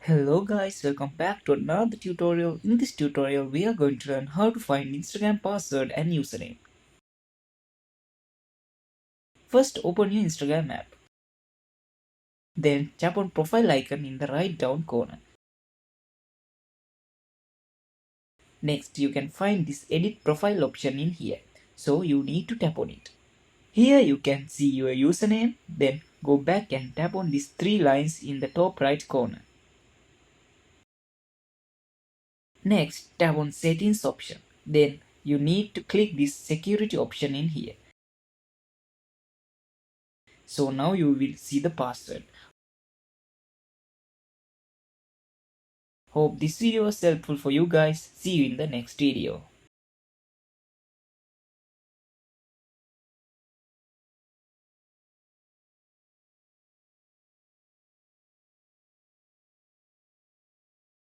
Hello guys, welcome back to another tutorial. In this tutorial, we are going to learn how to find Instagram password and username. First, open your Instagram app. Then tap on profile icon in the right down corner. Next, you can find this edit profile option in here. So you need to tap on it. Here you can see your username. Then go back and tap on these three lines in the top right corner. Next, tap on settings option. Then you need to click this security option in here. So now you will see the password. Hope this video was helpful for you guys. See you in the next video.